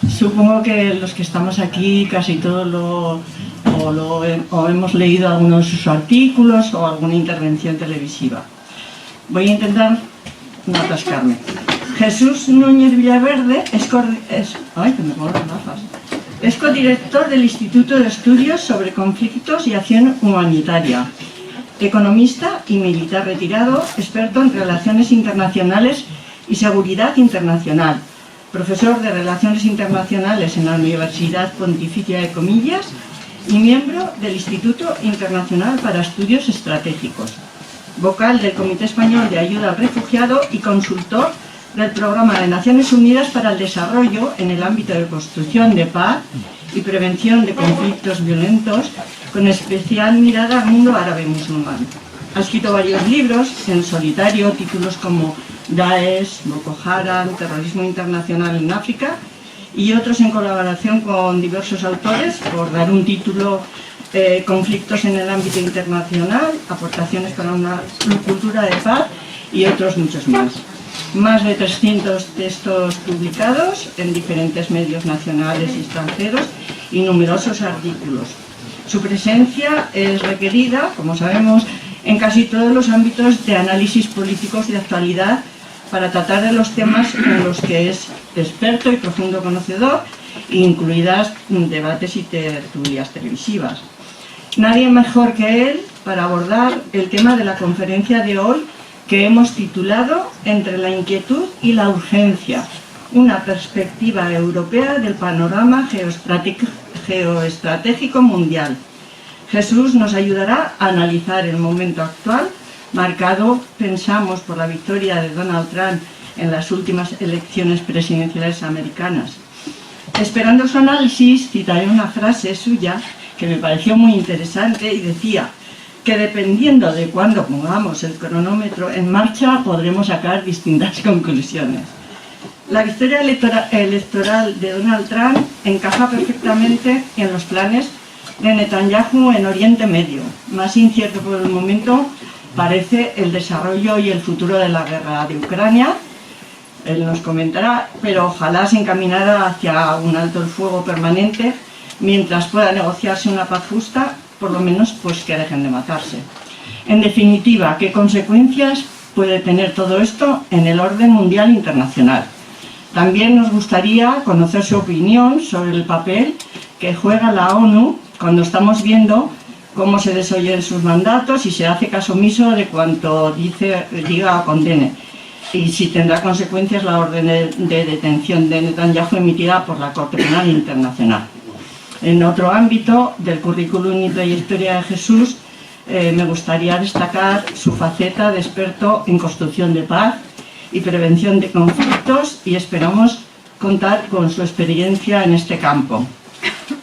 Supongo que los que estamos aquí casi todos o hemos leído algunos de sus artículos o alguna intervención televisiva. Voy a intentar no atascarme. Jesús Núñez Villaverde es codirector del Instituto de Estudios sobre Conflictos y Acción Humanitaria, economista y militar retirado, experto en relaciones internacionales y seguridad internacional, profesor de Relaciones Internacionales en la Universidad Pontificia de Comillas y miembro del Instituto Internacional para Estudios Estratégicos, vocal del Comité Español de Ayuda al Refugiado y consultor del Programa de Naciones Unidas para el Desarrollo en el ámbito de construcción de paz y prevención de conflictos violentos, con especial mirada al mundo árabe musulmán. Ha escrito varios libros en solitario, títulos como Daesh, Boko Haram, Terrorismo Internacional en África, y otros en colaboración con diversos autores, por dar un título, Conflictos en el ámbito internacional, Aportaciones para una cultura de paz, y otros muchos más. Más de 300 textos publicados en diferentes medios nacionales y extranjeros y numerosos artículos. Su presencia es requerida, como sabemos, en casi todos los ámbitos de análisis políticos de actualidad para tratar de los temas en los que es experto y profundo conocedor, incluidas debates y tertulias televisivas. Nadie mejor que él para abordar el tema de la conferencia de hoy, que hemos titulado Entre la inquietud y la urgencia, una perspectiva europea del panorama geoestratégico mundial. Jesús nos ayudará a analizar el momento actual, marcado, pensamos, por la victoria de Donald Trump en las últimas elecciones presidenciales americanas. Esperando su análisis, citaré una frase suya que me pareció muy interesante y decía que dependiendo de cuándo pongamos el cronómetro en marcha podremos sacar distintas conclusiones. La victoria electoral de Donald Trump encaja perfectamente en los planes de Netanyahu en Oriente Medio. Más incierto por el momento parece el desarrollo y el futuro de la guerra de Ucrania. Él nos comentará, pero ojalá se encaminara hacia un alto el fuego permanente mientras pueda negociarse una paz justa, por lo menos pues que dejen de matarse. En definitiva, ¿qué consecuencias puede tener todo esto en el orden mundial internacional? También nos gustaría conocer su opinión sobre el papel que juega la ONU cuando estamos viendo cómo se desoyen sus mandatos y se hace caso omiso de cuanto diga o condene, y si tendrá consecuencias la orden de detención de Netanyahu emitida por la Corte Penal Internacional. En otro ámbito del currículum y trayectoria de Jesús, me gustaría destacar su faceta de experto en construcción de paz y prevención de conflictos, y esperamos contar con su experiencia en este campo.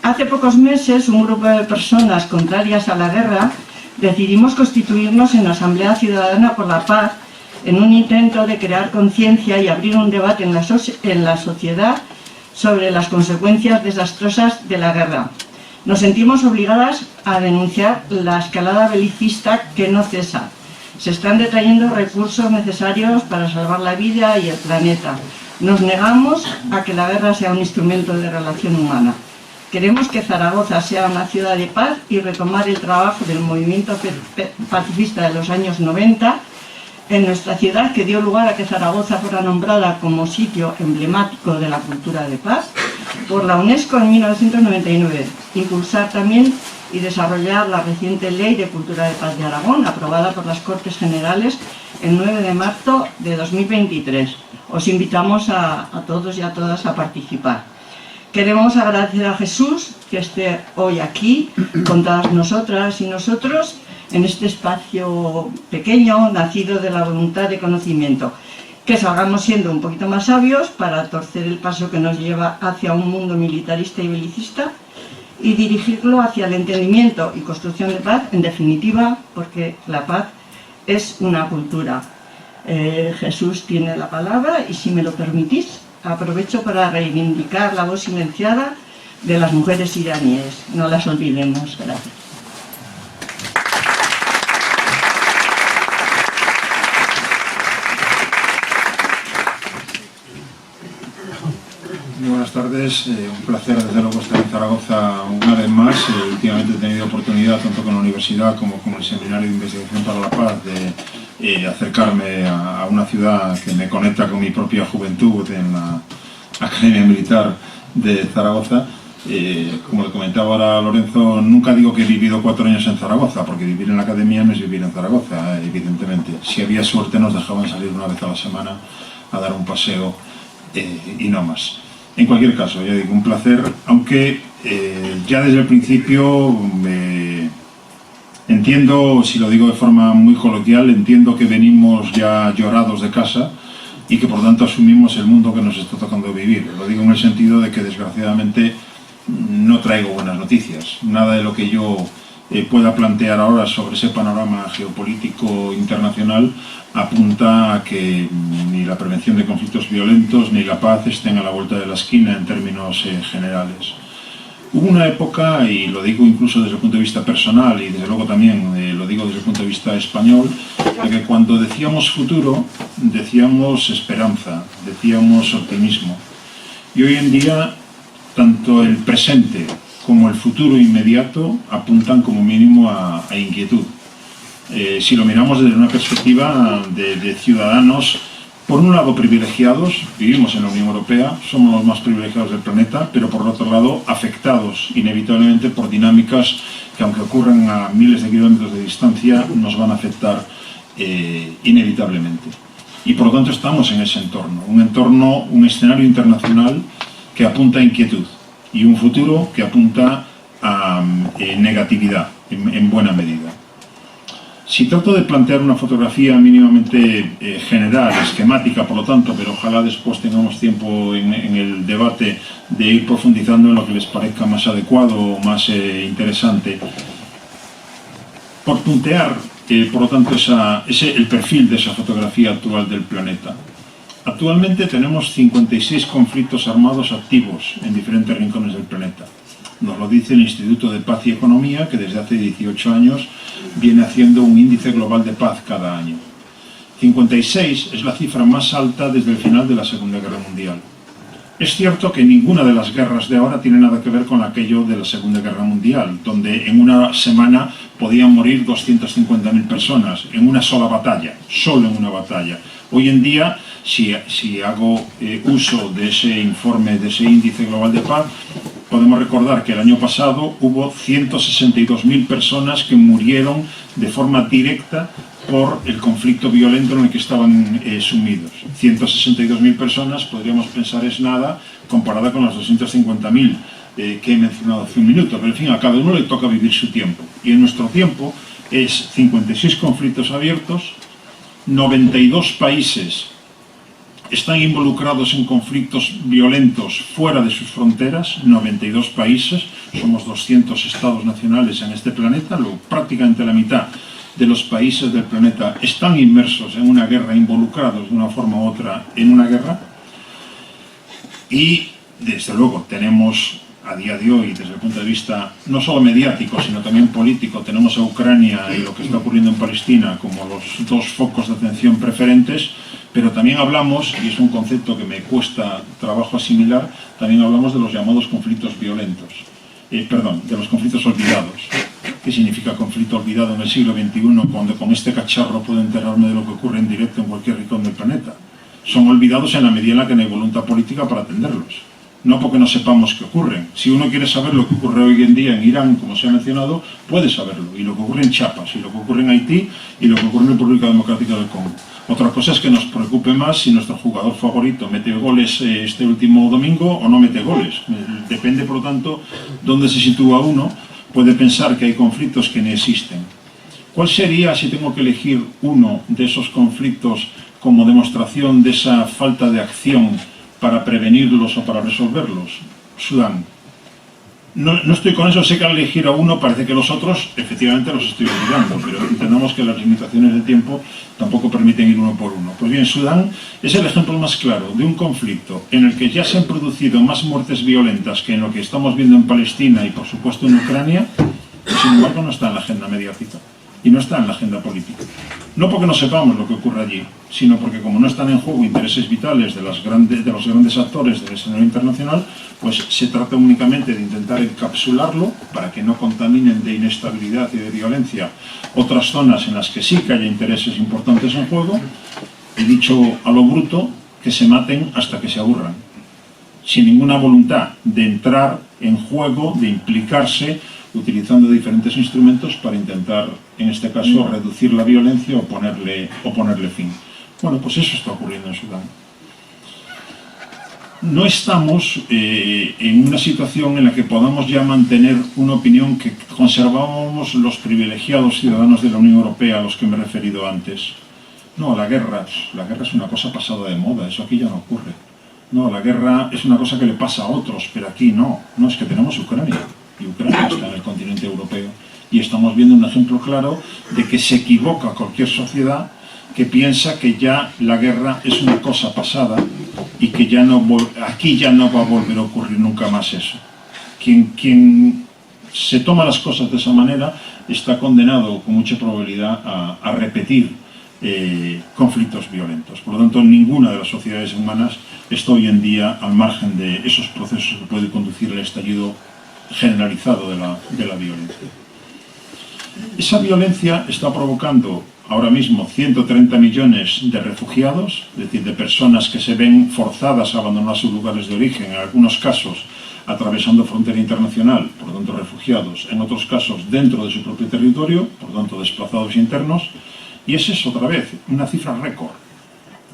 Hace pocos meses, un grupo de personas contrarias a la guerra decidimos constituirnos en la Asamblea Ciudadana por la Paz en un intento de crear conciencia y abrir un debate en la sociedad sobre las consecuencias desastrosas de la guerra. Nos sentimos obligadas a denunciar la escalada belicista que no cesa. Se están detrayendo recursos necesarios para salvar la vida y el planeta. Nos negamos a que la guerra sea un instrumento de relación humana. Queremos que Zaragoza sea una ciudad de paz y retomar el trabajo del movimiento pacifista de los años 90 en nuestra ciudad, que dio lugar a que Zaragoza fuera nombrada como sitio emblemático de la cultura de paz por la UNESCO en 1999. Impulsar también y desarrollar la reciente Ley de Cultura de Paz de Aragón, aprobada por las Cortes Generales el 9 de marzo de 2023. Os invitamos a todos y a todas a participar. Queremos agradecer a Jesús que esté hoy aquí con todas nosotras y nosotros en este espacio pequeño, nacido de la voluntad de conocimiento. Que salgamos siendo un poquito más sabios para torcer el paso que nos lleva hacia un mundo militarista y belicista y dirigirlo hacia el entendimiento y construcción de paz, en definitiva, porque la paz es una cultura. Jesús tiene la palabra y, si me lo permitís, aprovecho para reivindicar la voz silenciada de las mujeres iraníes. No las olvidemos. Gracias. tardes. Un placer, desde luego, estar en Zaragoza una vez más. Últimamente he tenido oportunidad, tanto con la universidad como con el Seminario de Investigación para la Paz, de acercarme a una ciudad que me conecta con mi propia juventud en la Academia Militar de Zaragoza. Como le comentaba ahora Lorenzo, nunca digo que he vivido 4 años en Zaragoza, porque vivir en la academia no es vivir en Zaragoza, evidentemente. Si había suerte nos dejaban salir una vez a la semana a dar un paseo y no más. En cualquier caso, ya digo, un placer, aunque ya desde el principio entiendo, si lo digo de forma muy coloquial, entiendo que venimos ya llorados de casa y que por tanto asumimos el mundo que nos está tocando vivir. Lo digo en el sentido de que desgraciadamente no traigo buenas noticias. Nada de lo que yo pueda plantear ahora sobre ese panorama geopolítico internacional apunta a que ni la prevención de conflictos violentos ni la paz estén a la vuelta de la esquina en términos generales. Hubo una época, y lo digo incluso desde el punto de vista personal y desde luego también lo digo desde el punto de vista español, de que cuando decíamos futuro, decíamos esperanza, decíamos optimismo. Y hoy en día, tanto el presente como el futuro inmediato apuntan como mínimo a inquietud. Si lo miramos desde una perspectiva de ciudadanos, por un lado privilegiados, vivimos en la Unión Europea, somos los más privilegiados del planeta, pero por otro lado afectados inevitablemente por dinámicas que, aunque ocurran a miles de kilómetros de distancia, nos van a afectar inevitablemente. Y por lo tanto estamos en ese entorno, un escenario internacional que apunta a inquietud y un futuro que apunta a negatividad en buena medida. Si trato de plantear una fotografía mínimamente general, esquemática por lo tanto, pero ojalá después tengamos tiempo en el debate de ir profundizando en lo que les parezca más adecuado o más interesante, por puntear por lo tanto el perfil de esa fotografía actual del planeta. Actualmente tenemos 56 conflictos armados activos en diferentes rincones del planeta. Nos lo dice el Instituto de Paz y Economía, que desde hace 18 años viene haciendo un índice global de paz cada año. 56 es la cifra más alta desde el final de la Segunda Guerra Mundial. Es cierto que ninguna de las guerras de ahora tiene nada que ver con aquello de la Segunda Guerra Mundial, donde en una semana podían morir 250.000 personas, en una sola batalla, solo en una batalla. Hoy en día, si hago uso de ese informe, de ese índice global de paz, podemos recordar que el año pasado hubo 162.000 personas que murieron de forma directa por el conflicto violento en el que estaban sumidos. 162.000 personas, podríamos pensar, es nada comparada con las 250.000 que he mencionado hace un minuto, pero en fin, a cada uno le toca vivir su tiempo. Y en nuestro tiempo es 56 conflictos abiertos, 92 países están involucrados en conflictos violentos fuera de sus fronteras, 92 países, somos 200 estados nacionales en este planeta, prácticamente la mitad de los países del planeta están inmersos en una guerra, involucrados de una forma u otra en una guerra, y desde luego tenemos a día de hoy, desde el punto de vista no solo mediático, sino también político, tenemos a Ucrania y lo que está ocurriendo en Palestina como los dos focos de atención preferentes, pero también hablamos, y es un concepto que me cuesta trabajo asimilar, también hablamos de los llamados conflictos violentos, de los conflictos olvidados. ¿Qué significa conflicto olvidado en el siglo XXI cuando con este cacharro puedo enterarme de lo que ocurre en directo en cualquier rincón del planeta? Son olvidados en la medida en la que no hay voluntad política para atenderlos. No porque no sepamos qué ocurren. Si uno quiere saber lo que ocurre hoy en día en Irán, como se ha mencionado, puede saberlo. Y lo que ocurre en Chiapas, y lo que ocurre en Haití, y lo que ocurre en la República Democrática del Congo. Otra cosa es que nos preocupe más si nuestro jugador favorito mete goles este último domingo o no mete goles. Depende, por lo tanto, dónde se sitúa uno. Puede pensar que hay conflictos que no existen. ¿Cuál sería, si tengo que elegir uno de esos conflictos como demostración de esa falta de acción para prevenirlos o para resolverlos? Sudán. No estoy con eso, sé que al elegir a uno parece que los otros efectivamente los estoy olvidando, pero entendamos que las limitaciones de tiempo tampoco permiten ir uno por uno. Pues bien, Sudán es el ejemplo más claro de un conflicto en el que ya se han producido más muertes violentas que en lo que estamos viendo en Palestina y por supuesto en Ucrania, y sin embargo no está en la agenda mediática. y no está en la agenda política. No porque no sepamos lo que ocurre allí, sino porque como no están en juego intereses vitales de los grandes actores del escenario internacional, pues se trata únicamente de intentar encapsularlo para que no contaminen de inestabilidad y de violencia otras zonas en las que sí que haya intereses importantes en juego, y dicho a lo bruto, que se maten hasta que se aburran, sin ninguna voluntad de entrar en juego, de implicarse, utilizando diferentes instrumentos para intentar, en este caso, reducir la violencia o ponerle fin. Bueno, pues eso está ocurriendo en Sudán. No estamos en una situación en la que podamos ya mantener una opinión que conservábamos los privilegiados ciudadanos de la Unión Europea a los que me he referido antes. No, la guerra es una cosa pasada de moda, eso aquí ya no ocurre. No, la guerra es una cosa que le pasa a otros, pero aquí no. No, es que tenemos Ucrania, y Ucrania está en el continente europeo. Y estamos viendo un ejemplo claro de que se equivoca cualquier sociedad que piensa que ya la guerra es una cosa pasada y que ya aquí ya no va a volver a ocurrir nunca más eso. Quien se toma las cosas de esa manera está condenado con mucha probabilidad a repetir conflictos violentos. Por lo tanto, ninguna de las sociedades humanas está hoy en día al margen de esos procesos que pueden conducir al estallido generalizado de la violencia. Esa violencia está provocando ahora mismo 130 millones de refugiados, es decir, de personas que se ven forzadas a abandonar sus lugares de origen, en algunos casos atravesando frontera internacional, por lo tanto refugiados, en otros casos dentro de su propio territorio, por lo tanto desplazados internos, y esa es otra vez una cifra récord.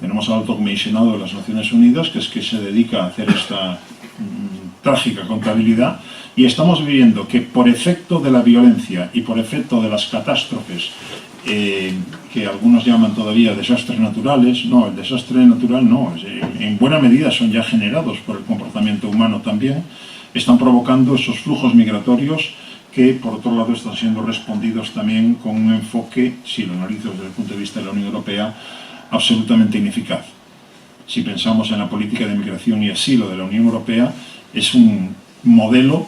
Tenemos al alto comisionado de las Naciones Unidas, que es que se dedica a hacer esta trágica contabilidad, y estamos viviendo que por efecto de la violencia y por efecto de las catástrofes, que algunos llaman todavía desastres naturales, no, el desastre natural no, en buena medida son ya generados por el comportamiento humano también, están provocando esos flujos migratorios que por otro lado están siendo respondidos también con un enfoque, si lo analizo desde el punto de vista de la Unión Europea, absolutamente ineficaz. Si pensamos en la política de migración y asilo de la Unión Europea, es un modelo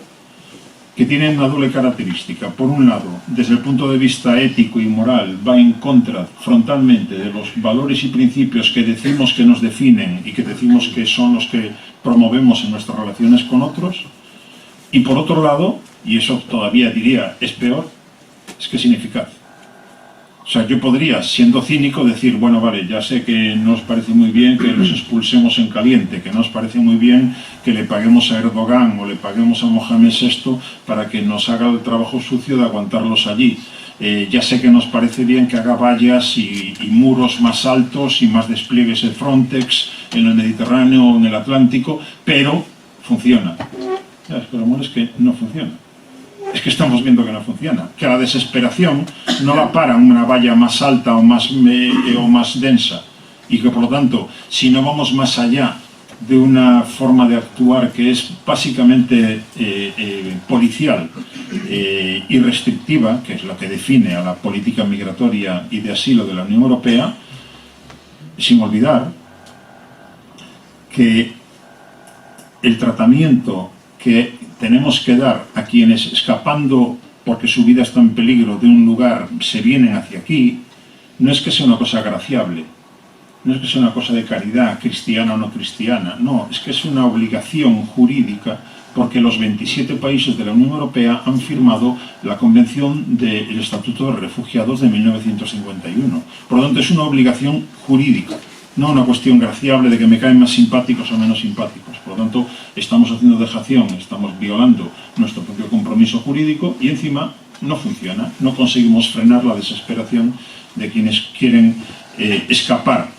que tiene una doble característica. Por un lado, desde el punto de vista ético y moral, va en contra frontalmente de los valores y principios que decimos que nos definen y que decimos que son los que promovemos en nuestras relaciones con otros. Y por otro lado, y eso todavía diría es peor, es que es ineficaz. O sea, yo podría, siendo cínico, decir, bueno, vale, ya sé que no os parece muy bien que los expulsemos en caliente, que no os parece muy bien que le paguemos a Erdogan o le paguemos a Mohamed VI para que nos haga el trabajo sucio de aguantarlos allí. Ya sé que nos parece bien que haga vallas y muros más altos y más despliegues de Frontex en el Mediterráneo o en el Atlántico, pero funciona. Ya, es que lo malo es que no funciona. Es que estamos viendo que no funciona, que la desesperación no la para una valla más alta o más densa, y que por lo tanto, si no vamos más allá de una forma de actuar que es básicamente policial y restrictiva, que es lo que define a la política migratoria y de asilo de la Unión Europea, sin olvidar que el tratamiento que tenemos que dar a quienes, escapando porque su vida está en peligro de un lugar, se vienen hacia aquí, no es que sea una cosa agraciable, no es que sea una cosa de caridad, cristiana o no cristiana, no, es que es una obligación jurídica porque los 27 países de la Unión Europea han firmado la Convención del Estatuto de Refugiados de 1951. Por lo tanto, es una obligación jurídica, no una cuestión graciable de que me caen más simpáticos o menos simpáticos. Por lo tanto, estamos haciendo dejación, estamos violando nuestro propio compromiso jurídico y encima no funciona, no conseguimos frenar la desesperación de quienes quieren escapar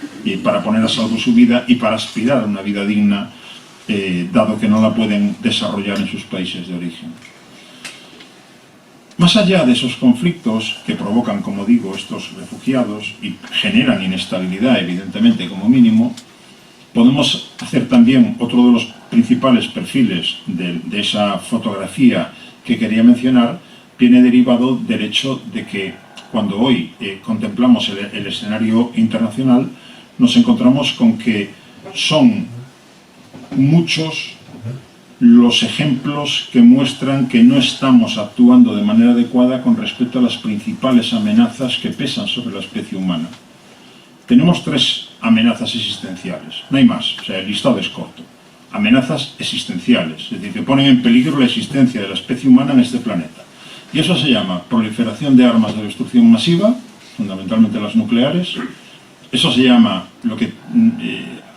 para poner a salvo su vida y para aspirar a una vida digna, dado que no la pueden desarrollar en sus países de origen. Más allá de esos conflictos que provocan, como digo, estos refugiados y generan inestabilidad, evidentemente, como mínimo, podemos hacer también otro de los principales perfiles de esa fotografía que quería mencionar, viene derivado del hecho de que cuando hoy contemplamos el escenario internacional, nos encontramos con que son muchos los ejemplos que muestran que no estamos actuando de manera adecuada con respecto a las principales amenazas que pesan sobre la especie humana. Tenemos 3 amenazas existenciales, no hay más, o sea, el listado es corto. Amenazas existenciales, es decir, que ponen en peligro la existencia de la especie humana en este planeta. Y eso se llama proliferación de armas de destrucción masiva, fundamentalmente las nucleares. Eso se llama lo que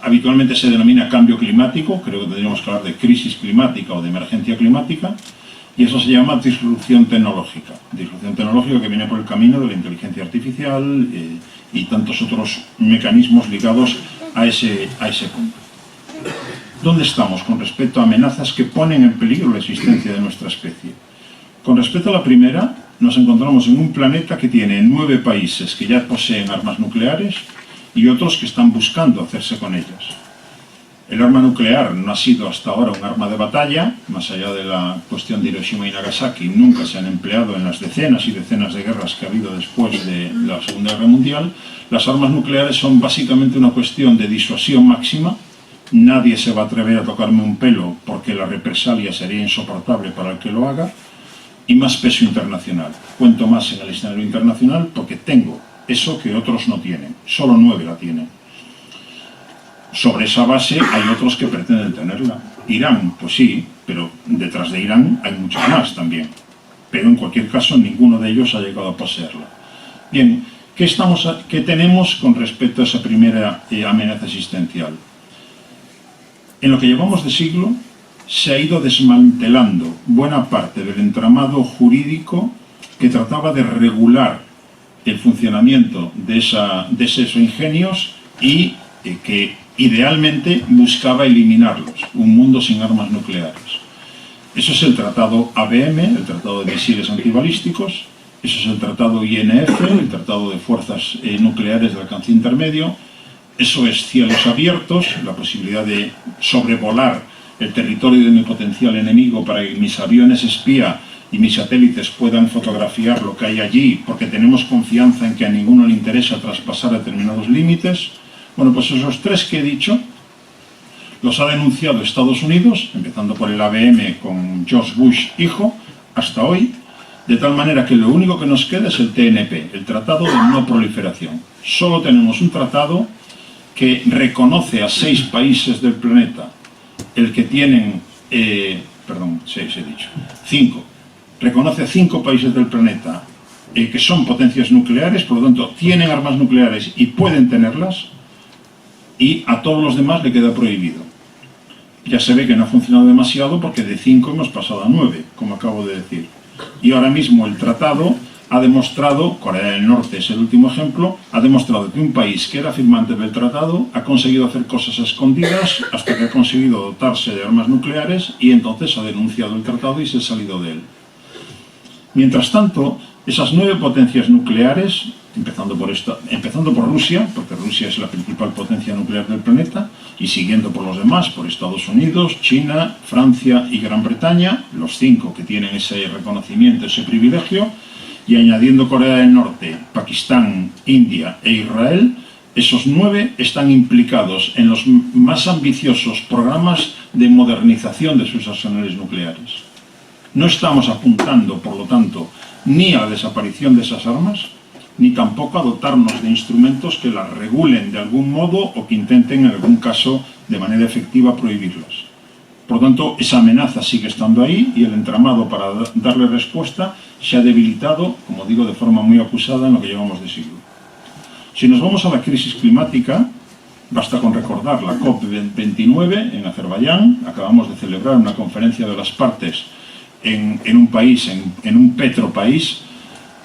habitualmente se denomina cambio climático, creo que tendríamos que hablar de crisis climática o de emergencia climática. Y eso se llama disrupción tecnológica que viene por el camino de la inteligencia artificial y tantos otros mecanismos ligados a ese punto. ¿Dónde estamos con respecto a amenazas que ponen en peligro la existencia de nuestra especie? Con respecto a la primera, nos encontramos en un planeta que tiene 9 países que ya poseen armas nucleares y otros que están buscando hacerse con ellas. El arma nuclear no ha sido hasta ahora un arma de batalla, más allá de la cuestión de Hiroshima y Nagasaki, nunca se han empleado en las decenas y decenas de guerras que ha habido después de la Segunda Guerra Mundial. Las armas nucleares son básicamente una cuestión de disuasión máxima. Nadie se va a atrever a tocarme un pelo porque la represalia sería insoportable para el que lo haga. Y más peso internacional. Cuento más en el escenario internacional porque tengo eso que otros no tienen. Solo 9 la tienen. Sobre esa base hay otros que pretenden tenerla. Irán, pues sí, pero detrás de Irán hay muchos más también. Pero en cualquier caso ninguno de ellos ha llegado a poseerla. Bien, ¿qué tenemos con respecto a esa primera amenaza existencial? En lo que llevamos de siglo se ha ido desmantelando buena parte del entramado jurídico que trataba de regular el funcionamiento de esos ingenios y que idealmente buscaba eliminarlos, un mundo sin armas nucleares. Eso es el tratado ABM, el Tratado de Misiles Antibalísticos, eso es el tratado INF, el Tratado de Fuerzas Nucleares de Alcance Intermedio, eso es cielos abiertos, la posibilidad de sobrevolar el territorio de mi potencial enemigo para que mis aviones espía y mis satélites puedan fotografiar lo que hay allí, porque tenemos confianza en que a ninguno le interesa traspasar determinados límites. Bueno, pues esos 3 que he dicho los ha denunciado Estados Unidos, empezando por el ABM con George Bush hijo, hasta hoy, de tal manera que lo único que nos queda es el TNP, el Tratado de No Proliferación. Solo tenemos un tratado que reconoce a 6 países del planeta, el que tienen, 5, reconoce a 5 países del planeta que son potencias nucleares, por lo tanto tienen armas nucleares y pueden tenerlas, y a todos los demás le queda prohibido. Ya se ve que no ha funcionado demasiado porque de 5 hemos pasado a 9, como acabo de decir. Y ahora mismo el tratado ha demostrado, Corea del Norte es el último ejemplo, ha demostrado que un país que era firmante del tratado ha conseguido hacer cosas a escondidas hasta que ha conseguido dotarse de armas nucleares y entonces ha denunciado el tratado y se ha salido de él. Mientras tanto, esas 9 potencias nucleares, empezando por Rusia, porque Rusia es la principal potencia nuclear del planeta, y siguiendo por los demás, por Estados Unidos, China, Francia y Gran Bretaña, los 5 que tienen ese reconocimiento, ese privilegio, y añadiendo Corea del Norte, Pakistán, India e Israel, esos 9 están implicados en los más ambiciosos programas de modernización de sus arsenales nucleares. No estamos apuntando, por lo tanto, ni a la desaparición de esas armas, ni tampoco a dotarnos de instrumentos que las regulen de algún modo o que intenten en algún caso de manera efectiva prohibirlas. Por lo tanto, esa amenaza sigue estando ahí y el entramado para darle respuesta se ha debilitado, como digo, de forma muy acusada en lo que llevamos de siglo. Si nos vamos a la crisis climática, basta con recordar la COP29 en Azerbaiyán. Acabamos de celebrar una conferencia de las partes en un país, en un petropaís,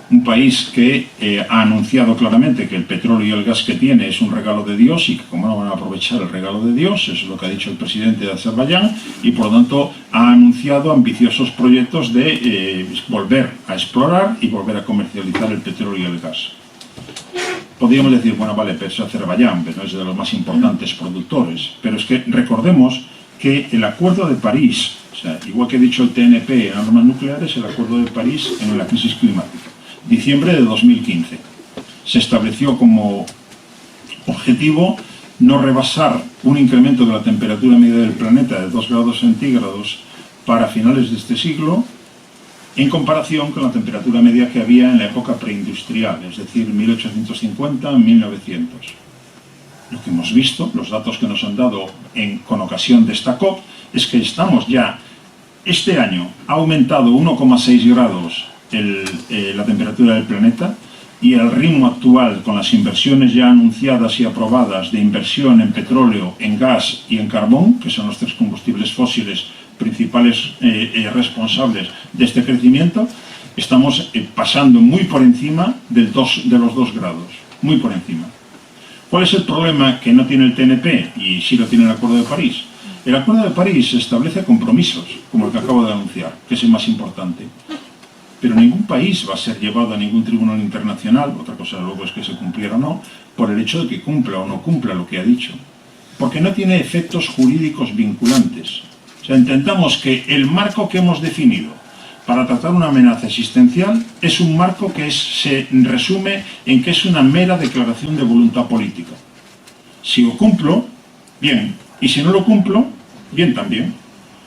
un país que ha anunciado claramente que el petróleo y el gas que tiene es un regalo de Dios y que como no van a aprovechar el regalo de Dios, eso es lo que ha dicho el presidente de Azerbaiyán, y por lo tanto ha anunciado ambiciosos proyectos de volver a explorar y volver a comercializar el petróleo y el gas. Podríamos decir, bueno, vale, pero es Azerbaiyán, pero es de los más importantes productores, pero es que recordemos que el Acuerdo de París, o sea, igual que he dicho el TNP en armas nucleares, el Acuerdo de París en la crisis climática. Diciembre de 2015. Se estableció como objetivo no rebasar un incremento de la temperatura media del planeta de 2 grados centígrados para finales de este siglo, en comparación con la temperatura media que había en la época preindustrial, es decir, 1850-1900. Lo que hemos visto, los datos que nos han dado con ocasión de esta COP, es que estamos ya, este año ha aumentado 1,6 grados la temperatura del planeta, y el ritmo actual, con las inversiones ya anunciadas y aprobadas de inversión en petróleo, en gas y en carbón, que son los tres combustibles fósiles principales responsables de este crecimiento, estamos pasando muy por encima de los 2 grados, muy por encima. ¿Cuál es el problema que no tiene el TNP y sí lo tiene el Acuerdo de París? El Acuerdo de París establece compromisos, como el que acabo de anunciar, que es el más importante. Pero ningún país va a ser llevado a ningún tribunal internacional, otra cosa luego es que se cumpliera o no, por el hecho de que cumpla o no cumpla lo que ha dicho. Porque no tiene efectos jurídicos vinculantes. O sea, intentamos que el marco que hemos definido para tratar una amenaza existencial es un marco que se resume en que es una mera declaración de voluntad política. Si lo cumplo, bien. Y si no lo cumplo, bien también.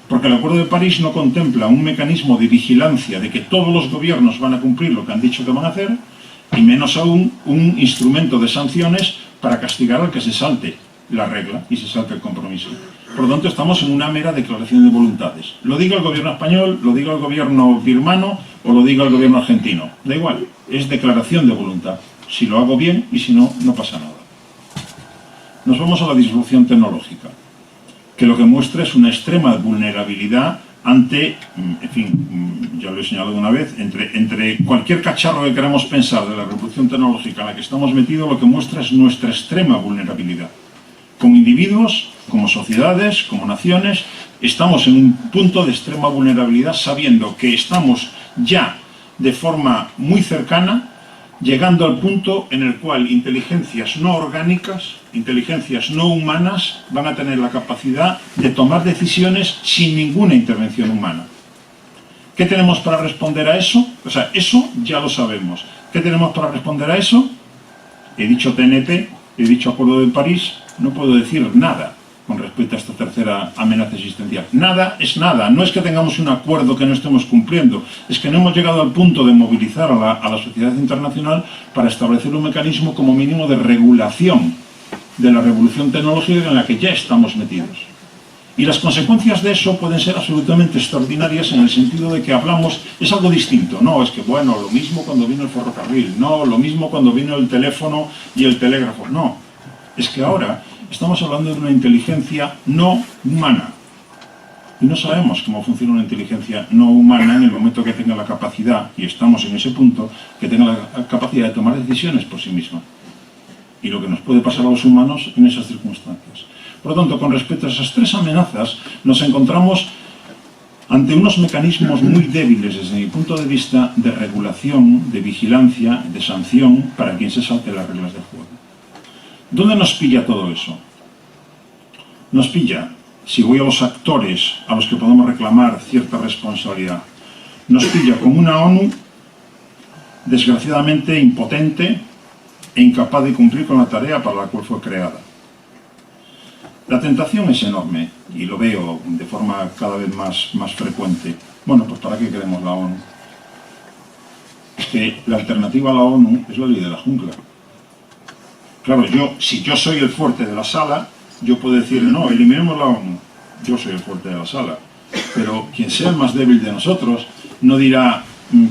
Porque el Acuerdo de París no contempla un mecanismo de vigilancia de que todos los gobiernos van a cumplir lo que han dicho que van a hacer, y menos aún un instrumento de sanciones para castigar al que se salte la regla y se salte el compromiso. Por lo tanto, estamos en una mera declaración de voluntades. Lo diga el gobierno español, lo diga el gobierno birmano o lo diga el gobierno argentino. Da igual, es declaración de voluntad. Si lo hago bien y si no, no pasa nada. Nos vamos a la disrupción tecnológica, que lo que muestra es una extrema vulnerabilidad ante, en fin, ya lo he señalado una vez, entre cualquier cacharro que queramos pensar de la revolución tecnológica en la que estamos metidos, lo que muestra es nuestra extrema vulnerabilidad. Como individuos, como sociedades, como naciones, estamos en un punto de extrema vulnerabilidad sabiendo que estamos ya de forma muy cercana llegando al punto en el cual inteligencias no orgánicas, inteligencias no humanas, van a tener la capacidad de tomar decisiones sin ninguna intervención humana. ¿Qué tenemos para responder a eso? O sea, eso ya lo sabemos. ¿Qué tenemos para responder a eso? He dicho TNP, he dicho Acuerdo de París, no puedo decir nada con respecto a esta tercera amenaza existencial. Nada es nada. No es que tengamos un acuerdo que no estemos cumpliendo, es que no hemos llegado al punto de movilizar a la sociedad internacional para establecer un mecanismo como mínimo de regulación de la revolución tecnológica en la que ya estamos metidos. Y las consecuencias de eso pueden ser absolutamente extraordinarias en el sentido de que hablamos, es algo distinto. No, es que bueno, lo mismo cuando vino el ferrocarril, no, lo mismo cuando vino el teléfono y el telégrafo, no. Es que ahora estamos hablando de una inteligencia no humana. Y no sabemos cómo funciona una inteligencia no humana en el momento que tenga la capacidad, y estamos en ese punto, que tenga la capacidad de tomar decisiones por sí misma. Y lo que nos puede pasar a los humanos en esas circunstancias. Por lo tanto, con respecto a esas tres amenazas, nos encontramos ante unos mecanismos muy débiles desde mi punto de vista de regulación, de vigilancia, de sanción para quien se salte las reglas del juego. ¿Dónde nos pilla todo eso? Nos pilla, si voy a los actores a los que podemos reclamar cierta responsabilidad, nos pilla como una ONU desgraciadamente impotente e incapaz de cumplir con la tarea para la cual fue creada. La tentación es enorme y lo veo de forma cada vez más frecuente. Bueno, pues ¿para qué queremos la ONU? Es que la alternativa a la ONU es la ley de la jungla. Claro, si yo soy el fuerte de la sala, yo puedo decir, no, eliminemos la ONU. Yo soy el fuerte de la sala. Pero quien sea el más débil de nosotros no dirá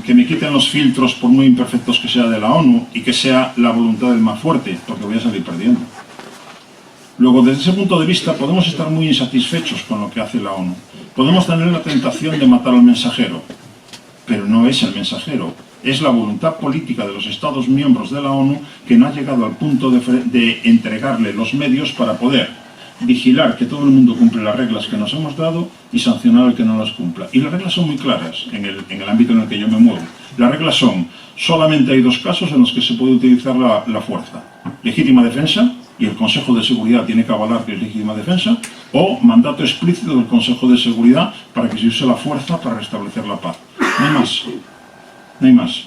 que me quiten los filtros por muy imperfectos que sea de la ONU y que sea la voluntad del más fuerte, porque voy a salir perdiendo. Luego, desde ese punto de vista, podemos estar muy insatisfechos con lo que hace la ONU. Podemos tener la tentación de matar al mensajero, pero no es el mensajero. Es la voluntad política de los Estados miembros de la ONU que no ha llegado al punto de entregarle los medios para poder vigilar que todo el mundo cumple las reglas que nos hemos dado y sancionar al que no las cumpla. Y las reglas son muy claras en el ámbito en el que yo me muevo. Las reglas son, solamente hay dos casos en los que se puede utilizar la fuerza. Legítima defensa, y el Consejo de Seguridad tiene que avalar que es legítima defensa, o mandato explícito del Consejo de Seguridad para que se use la fuerza para restablecer la paz. No hay más. No hay más.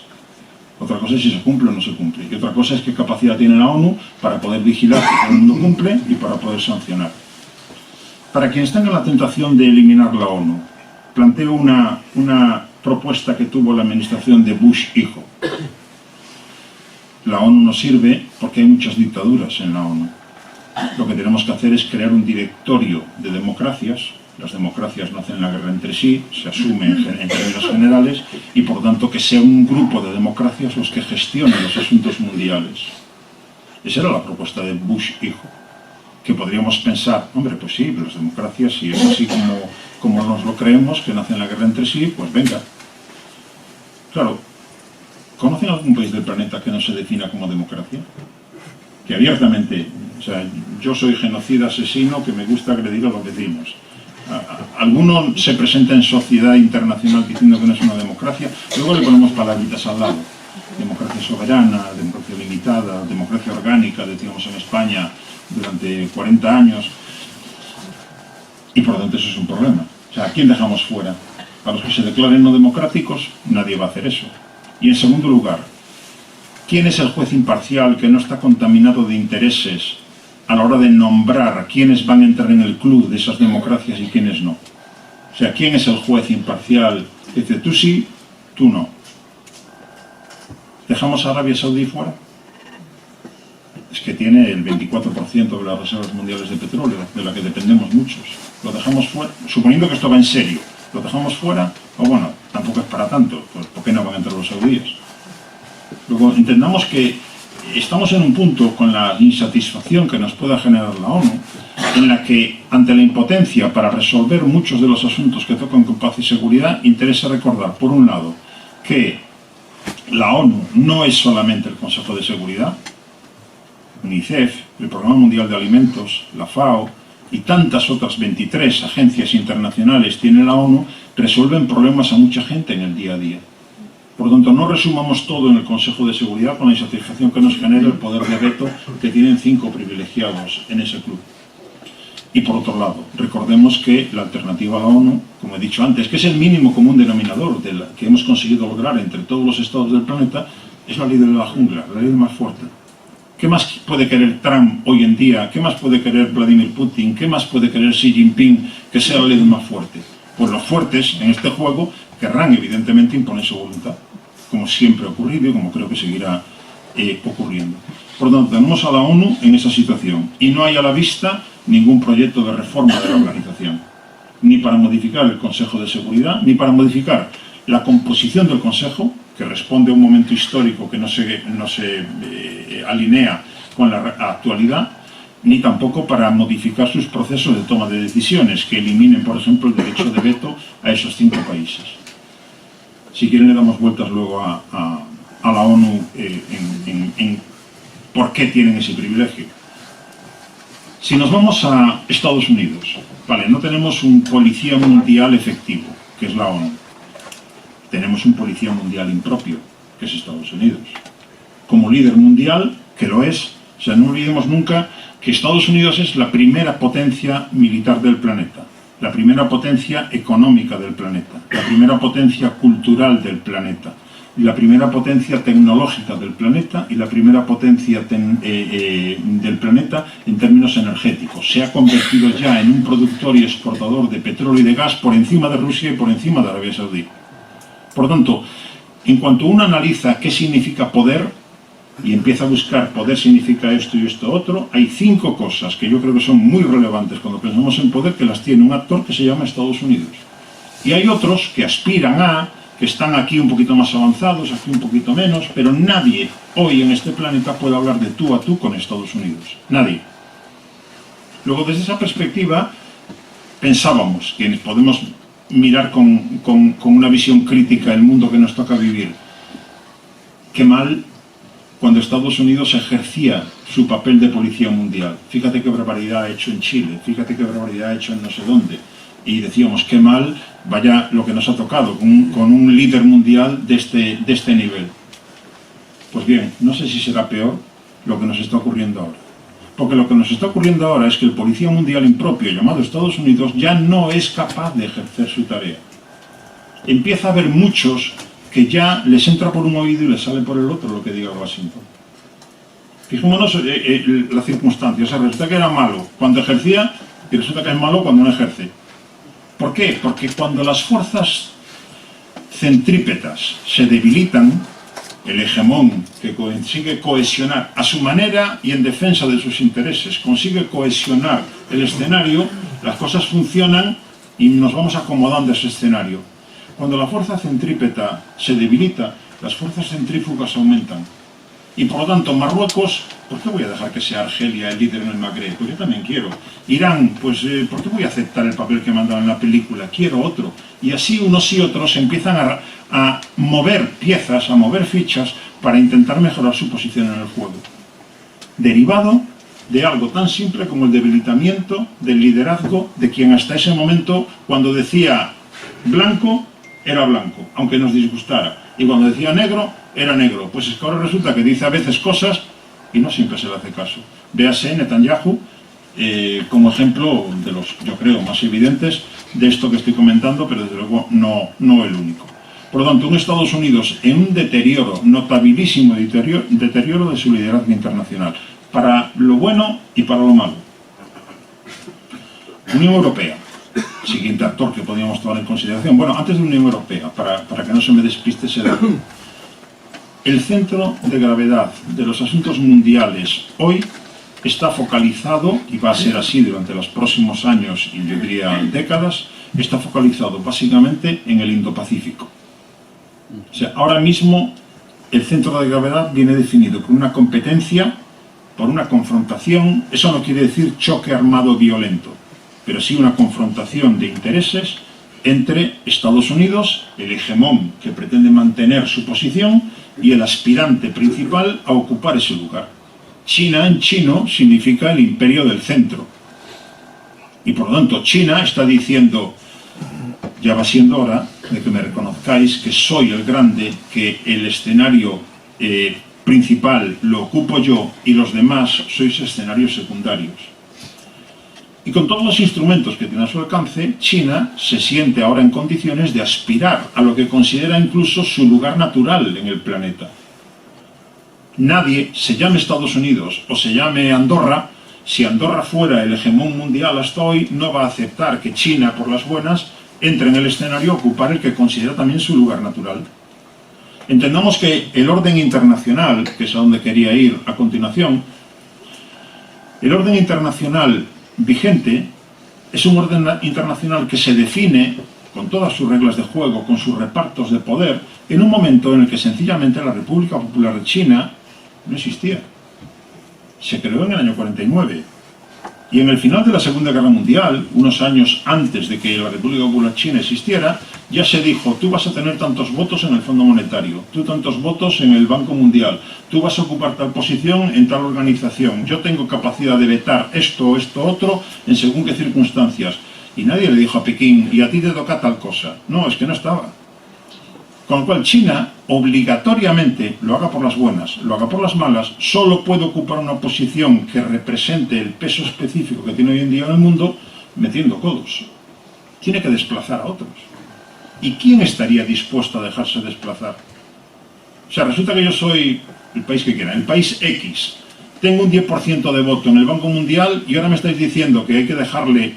Otra cosa es si se cumple o no se cumple. Y otra cosa es qué capacidad tiene la ONU para poder vigilar que todo el mundo cumple y para poder sancionar. Para quienes tengan la tentación de eliminar la ONU, planteo una propuesta que tuvo la administración de Bush hijo. La ONU no sirve porque hay muchas dictaduras en la ONU. Lo que tenemos que hacer es crear un directorio de democracias. Las democracias no hacen la guerra entre sí, se asume en términos generales, y por tanto que sea un grupo de democracias los que gestionen los asuntos mundiales. Esa era la propuesta de Bush hijo. Que podríamos pensar, hombre, pues sí, las democracias, si es así como nos lo creemos, que no hacen la guerra entre sí, pues venga. Claro, ¿conocen algún país del planeta que no se defina como democracia? Que abiertamente, o sea, yo soy genocida, asesino, que me gusta agredir a los vecinos. Alguno se presenta en sociedad internacional diciendo que no es una democracia, luego le ponemos palabritas al lado. Democracia soberana, democracia limitada, democracia orgánica, decíamos en España durante 40 años. Y por lo tanto eso es un problema. O sea, ¿a quién dejamos fuera? A los que se declaren no democráticos, nadie va a hacer eso. Y en segundo lugar, ¿quién es el juez imparcial que no está contaminado de intereses a la hora de nombrar a quiénes van a entrar en el club de esas democracias y quiénes no? O sea, ¿quién es el juez imparcial que dice tú sí, tú no? ¿Dejamos a Arabia Saudí fuera? Es que tiene el 24% de las reservas mundiales de petróleo, de la que dependemos muchos. ¿Lo dejamos fuera? Suponiendo que esto va en serio, ¿lo dejamos fuera? O bueno, tampoco es para tanto, pues ¿por qué no van a entrar los saudíes? Luego, entendamos que estamos en un punto con la insatisfacción que nos pueda generar la ONU, en la que, ante la impotencia para resolver muchos de los asuntos que tocan con paz y seguridad, interesa recordar, por un lado, que la ONU no es solamente el Consejo de Seguridad. UNICEF, el Programa Mundial de Alimentos, la FAO y tantas otras 23 agencias internacionales tiene la ONU, resuelven problemas a mucha gente en el día a día. Por lo tanto, no resumamos todo en el Consejo de Seguridad con la insatisfacción que nos genera el poder de veto que tienen 5 privilegiados en ese club. Y por otro lado, recordemos que la alternativa a la ONU, como he dicho antes, que es el mínimo común denominador que hemos conseguido lograr entre todos los estados del planeta, es la ley de la jungla, la ley más fuerte. ¿Qué más puede querer Trump hoy en día? ¿Qué más puede querer Vladimir Putin? ¿Qué más puede querer Xi Jinping que sea la ley más fuerte? Pues los fuertes en este juego querrán evidentemente imponer su voluntad, como siempre ha ocurrido y como creo que seguirá ocurriendo. Por lo tanto, tenemos a la ONU en esa situación y no hay a la vista ningún proyecto de reforma de la organización, ni para modificar el Consejo de Seguridad, ni para modificar la composición del Consejo, que responde a un momento histórico que no se alinea con la actualidad, ni tampoco para modificar sus procesos de toma de decisiones, que eliminen, por ejemplo, el derecho de veto a esos 5 países. Si quieren le damos vueltas luego a la ONU en por qué tienen ese privilegio. Si nos vamos a Estados Unidos, vale, no tenemos un policía mundial efectivo, que es la ONU. Tenemos un policía mundial impropio, que es Estados Unidos. Como líder mundial, que lo es, o sea, no olvidemos nunca que Estados Unidos es la primera potencia militar del planeta, la primera potencia económica del planeta, la primera potencia cultural del planeta, la primera potencia tecnológica del planeta y la primera potencia del planeta en términos energéticos. Se ha convertido ya en un productor y exportador de petróleo y de gas por encima de Rusia y por encima de Arabia Saudí. Por tanto, en cuanto uno analiza qué significa poder y empieza a buscar poder significa esto y esto otro, hay 5 cosas que yo creo que son muy relevantes cuando pensamos en poder, que las tiene un actor que se llama Estados Unidos. Y hay otros que aspiran a, que están aquí un poquito más avanzados, aquí un poquito menos, pero nadie hoy en este planeta puede hablar de tú a tú con Estados Unidos. Nadie. Luego, desde esa perspectiva, pensábamos que podemos mirar con una visión crítica el mundo que nos toca vivir. Qué mal cuando Estados Unidos ejercía su papel de policía mundial. Fíjate qué barbaridad ha hecho en Chile, fíjate qué barbaridad ha hecho en no sé dónde. Y decíamos, qué mal, vaya lo que nos ha tocado, con un líder mundial de este nivel. Pues bien, no sé si será peor lo que nos está ocurriendo ahora. Porque lo que nos está ocurriendo ahora es que el policía mundial impropio llamado Estados Unidos ya no es capaz de ejercer su tarea. Empieza a haber muchos que ya les entra por un oído y les sale por el otro lo que diga Washington. Fijémonos la circunstancia. O sea, resulta que era malo cuando ejercía y resulta que es malo cuando no ejerce. ¿Por qué? Porque cuando las fuerzas centrípetas se debilitan, el hegemón que consigue cohesionar a su manera y en defensa de sus intereses, consigue cohesionar el escenario, las cosas funcionan y nos vamos acomodando a ese escenario. Cuando la fuerza centrípeta se debilita, las fuerzas centrífugas aumentan. Y por lo tanto, Marruecos, ¿por qué voy a dejar que sea Argelia el líder en el Magreb? Pues yo también quiero. Irán, pues ¿por qué voy a aceptar el papel que mandaban en la película? Quiero otro. Y así unos y otros empiezan a mover piezas, a mover fichas para intentar mejorar su posición en el juego. Derivado de algo tan simple como el debilitamiento del liderazgo de quien hasta ese momento, cuando decía blanco, era blanco, aunque nos disgustara. Y cuando decía negro, era negro. Pues es que ahora resulta que dice a veces cosas y no siempre se le hace caso. Véase Netanyahu como ejemplo de los, yo creo, más evidentes de esto que estoy comentando, pero desde luego no el único. Por lo tanto, un Estados Unidos en un deterioro, notabilísimo deterioro de su liderazgo internacional, para lo bueno y para lo malo. Unión Europea, siguiente actor que podríamos tomar en consideración. Bueno, antes de Unión Europea, para que no se me despiste ese dato. El centro de gravedad de los asuntos mundiales hoy está focalizado, y va a ser así durante los próximos años y yo diría décadas, está focalizado básicamente en el Indo-Pacífico. O sea, ahora mismo el centro de gravedad viene definido por una competencia, por una confrontación. Eso no quiere decir choque armado violento, pero sí una confrontación de intereses entre Estados Unidos, el hegemón que pretende mantener su posición, y el aspirante principal a ocupar ese lugar. China en chino significa el imperio del centro. Y por lo tanto China está diciendo, ya va siendo hora de que me reconozcáis que soy el grande, que el escenario principal lo ocupo yo y los demás sois escenarios secundarios. Y con todos los instrumentos que tiene a su alcance, China se siente ahora en condiciones de aspirar a lo que considera incluso su lugar natural en el planeta. Nadie, se llame Estados Unidos o se llame Andorra, si Andorra fuera el hegemón mundial hasta hoy, no va a aceptar que China, por las buenas, entre en el escenario a ocupar el que considera también su lugar natural. Entendamos que el orden internacional, que es a donde quería ir a continuación, el orden internacional vigente es un orden internacional que se define con todas sus reglas de juego, con sus repartos de poder, en un momento en el que sencillamente la República Popular de China no existía. Se creó en el año 49. Y en el final de la Segunda Guerra Mundial, unos años antes de que la República Popular China existiera, ya se dijo, tú vas a tener tantos votos en el Fondo Monetario, tú tantos votos en el Banco Mundial, tú vas a ocupar tal posición en tal organización, yo tengo capacidad de vetar esto, otro, en según qué circunstancias. Y nadie le dijo a Pekín, y a ti te toca tal cosa. No, es que no estaba. Con lo cual China, obligatoriamente, lo haga por las buenas, lo haga por las malas, solo puede ocupar una posición que represente el peso específico que tiene hoy en día en el mundo, metiendo codos. Tiene que desplazar a otros. ¿Y quién estaría dispuesto a dejarse desplazar? O sea, resulta que yo soy el país que quiera, el país X. Tengo un 10% de voto en el Banco Mundial y ahora me estáis diciendo que hay que dejarle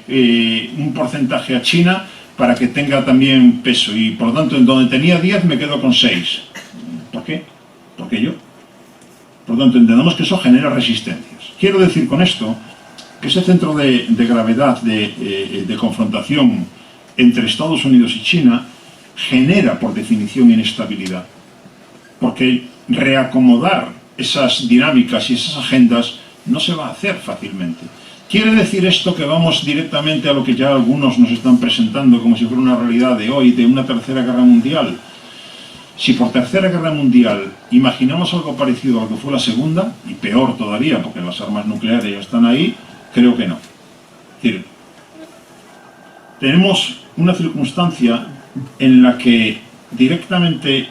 un porcentaje a China para que tenga también peso. Y por lo tanto, en donde tenía 10 me quedo con 6. ¿Por qué? Porque yo. Por lo tanto, entendamos que eso genera resistencias. Quiero decir con esto que ese centro de gravedad, de confrontación entre Estados Unidos y China, genera por definición inestabilidad. Porque reacomodar esas dinámicas y esas agendas no se va a hacer fácilmente. ¿Quiere decir esto que vamos directamente a lo que ya algunos nos están presentando como si fuera una realidad de hoy, de una tercera guerra mundial? Si por tercera guerra mundial imaginamos algo parecido a lo que fue la segunda, y peor todavía, porque las armas nucleares ya están ahí, creo que no. Es decir, tenemos una circunstancia en la que directamente,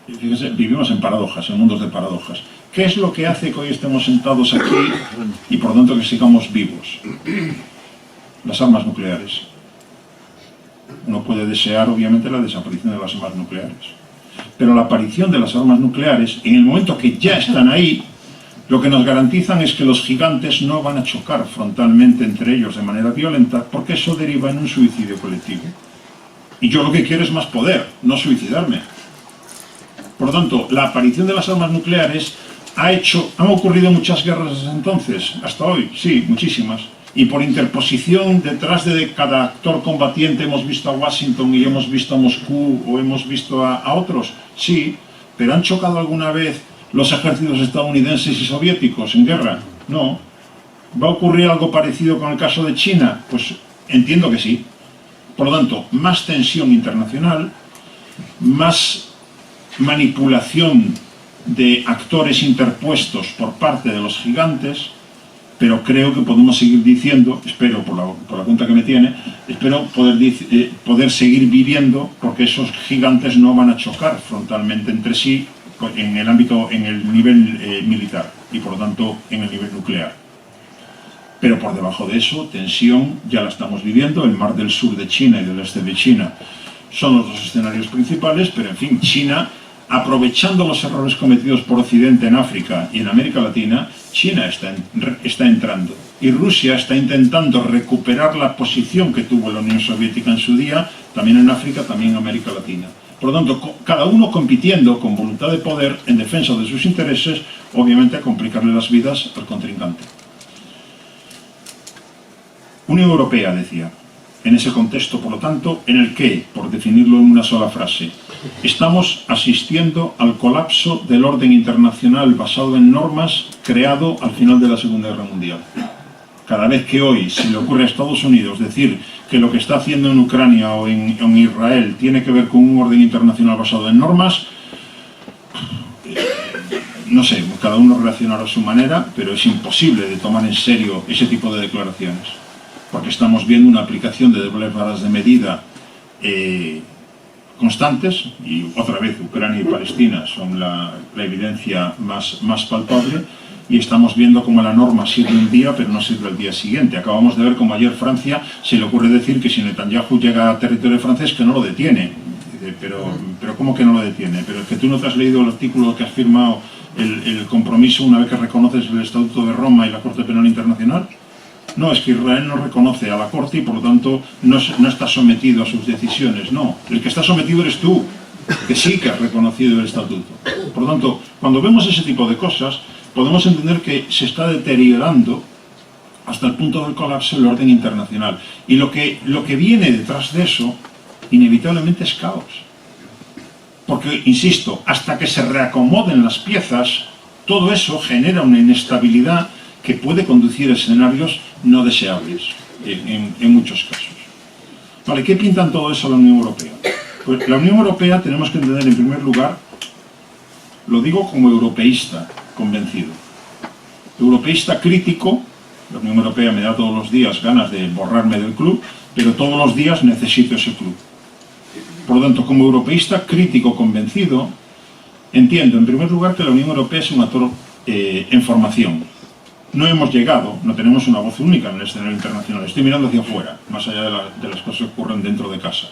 fíjense, vivimos en paradojas, en mundos de paradojas. ¿Qué es lo que hace que hoy estemos sentados aquí y por lo tanto que sigamos vivos? Las armas nucleares. Uno puede desear obviamente la desaparición de las armas nucleares. Pero la aparición de las armas nucleares, en el momento que ya están ahí, Lo que nos garantizan es que los gigantes no van a chocar frontalmente entre ellos de manera violenta, porque eso deriva en un suicidio colectivo. Y yo lo que quiero es más poder, no suicidarme. Por lo tanto, la aparición de las armas nucleares han ocurrido muchas guerras desde entonces, hasta hoy, sí, muchísimas. Y por interposición detrás de cada actor combatiente hemos visto a Washington y hemos visto a Moscú o hemos visto a otros, sí, pero ¿han chocado alguna vez los ejércitos estadounidenses y soviéticos en guerra? No. ¿Va a ocurrir algo parecido con el caso de China? Pues entiendo que sí. Por lo tanto, más tensión internacional, más manipulación de actores interpuestos por parte de los gigantes, pero creo que podemos seguir diciendo, espero por la cuenta que me tiene, espero poder seguir viviendo, porque esos gigantes no van a chocar frontalmente entre sí en el nivel militar y por lo tanto en el nivel nuclear. Pero por debajo de eso, tensión, ya la estamos viviendo. El mar del sur de China y del este de China son los dos escenarios principales, pero en fin, China, aprovechando los errores cometidos por Occidente en África y en América Latina, China está entrando. Y Rusia está intentando recuperar la posición que tuvo la Unión Soviética en su día, también en África, también en América Latina. Por lo tanto, cada uno compitiendo con voluntad de poder en defensa de sus intereses, obviamente a complicarle las vidas al contrincante. Unión Europea, decía. En ese contexto, por lo tanto, en el que, por definirlo en una sola frase, estamos asistiendo al colapso del orden internacional basado en normas creado al final de la Segunda Guerra Mundial. Cada vez que hoy se le ocurre a Estados Unidos decir que lo que está haciendo en Ucrania o en Israel tiene que ver con un orden internacional basado en normas, no sé, cada uno reaccionará a su manera, pero es imposible de tomar en serio ese tipo de declaraciones, porque estamos viendo una aplicación de dobles varas de medida constantes, y otra vez Ucrania y Palestina son la evidencia más palpable, y estamos viendo cómo la norma sirve un día pero no sirve el día siguiente. Acabamos de ver cómo ayer Francia se le ocurre decir que si Netanyahu llega a territorio francés que no lo detiene. Pero ¿cómo que no lo detiene? Pero es que tú no te has leído el artículo que has firmado, el compromiso una vez que reconoces el Estatuto de Roma y la Corte Penal Internacional. No, es que Israel no reconoce a la Corte y por lo tanto no está sometido a sus decisiones. No, el que está sometido eres tú, que sí que has reconocido el Estatuto. Por lo tanto, cuando vemos ese tipo de cosas, podemos entender que se está deteriorando hasta el punto del colapso el orden internacional. Y lo que viene detrás de eso, inevitablemente es caos. Porque, insisto, hasta que se reacomoden las piezas, todo eso genera una inestabilidad que puede conducir a escenarios no deseables, en muchos casos. Vale, ¿qué pintan todo eso la Unión Europea? Pues la Unión Europea tenemos que entender, en primer lugar, lo digo como europeísta convencido. Europeísta crítico, la Unión Europea me da todos los días ganas de borrarme del club, pero todos los días necesito ese club. Por lo tanto, como europeísta crítico convencido, entiendo, en primer lugar, que la Unión Europea es un actor en formación. No hemos llegado, no tenemos una voz única en el escenario internacional. Estoy mirando hacia afuera, más allá de las cosas que ocurren dentro de casa.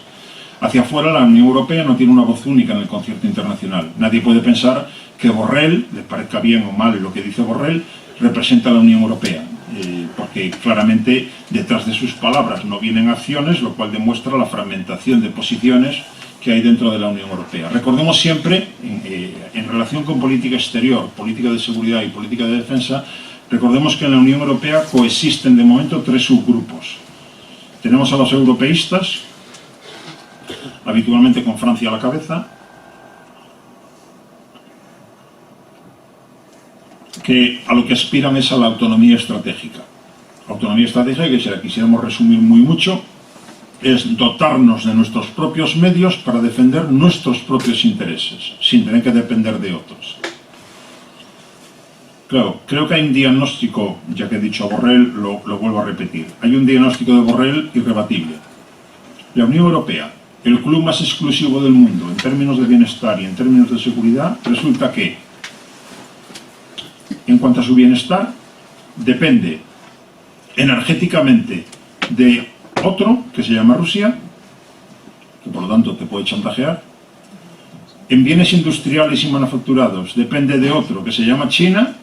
Hacia afuera, la Unión Europea no tiene una voz única en el concierto internacional. Nadie puede pensar que Borrell, le parezca bien o mal lo que dice Borrell, representa a la Unión Europea, porque claramente detrás de sus palabras no vienen acciones, lo cual demuestra la fragmentación de posiciones que hay dentro de la Unión Europea. Recordemos siempre, en relación con política exterior, política de seguridad y política de defensa, recordemos que en la Unión Europea coexisten de momento tres subgrupos. Tenemos a los europeístas, habitualmente con Francia a la cabeza, que a lo que aspiran es a la autonomía estratégica. Autonomía estratégica, que si la quisiéramos resumir muy mucho, es dotarnos de nuestros propios medios para defender nuestros propios intereses, sin tener que depender de otros. Claro, creo que hay un diagnóstico, ya que he dicho a Borrell, lo vuelvo a repetir. Hay un diagnóstico de Borrell irrebatible. La Unión Europea, el club más exclusivo del mundo en términos de bienestar y en términos de seguridad, resulta que, en cuanto a su bienestar, depende energéticamente de otro, que se llama Rusia, que por lo tanto te puede chantajear. En bienes industriales y manufacturados depende de otro, que se llama China,